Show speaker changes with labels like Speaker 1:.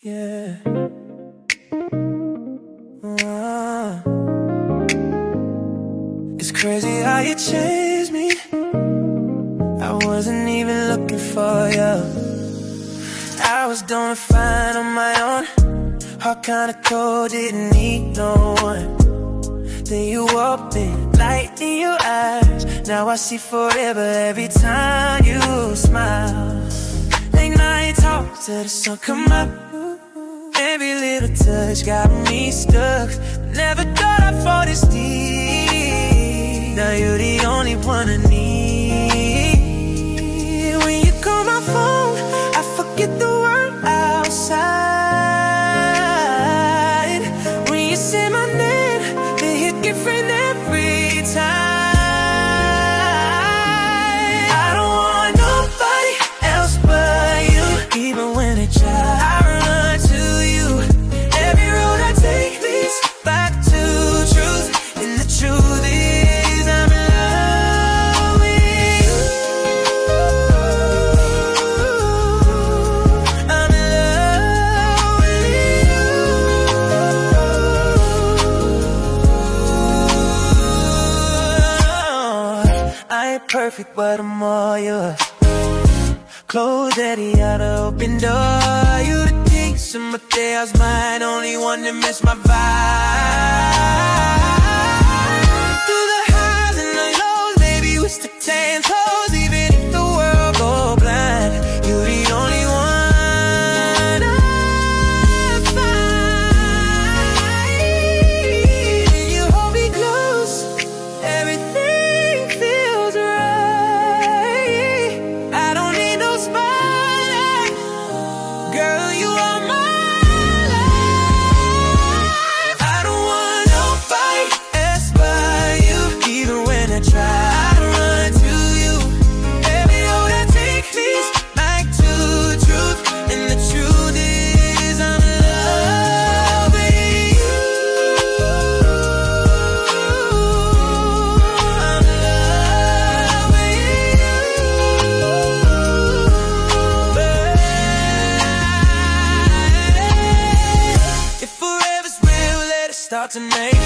Speaker 1: Yeah. Uh, it's crazy how you changed me. I wasn't even looking for you. I was doing fine on my own. Heart kinda cold, didn't need no one. Then you walked in, light in your eyes. Now I see forever every time you smile. Late night talk till the sun come up. Every little touch got me stuck. Never thought I'd fall this deep. Now you're the only one I need. When you call my phone, I forget the world outside. When you say my name, they hit different every time. I don't want nobody else but you. Even when they try, I run to you. Every road I take leads back to truth. And the truth is I'm in love with you. I'm in love with you. I ain't perfect, but I'm all yours. Closed at the outer open door. You the things in my day, I was mine. Only one that missed my vibe. Through the highs and the lows, baby, we stick 10 toes. Even if the world go blind, you're the only one I find. When you hold me close, everything feels right. I don't need no spotlight, girl, you are my life. I don't want nobody else but you. Even when I try, I run to you. Every road I take leads back to truth. And the truth is I'm in love with you. I'm in love with you. If forever's real, let it start tonight.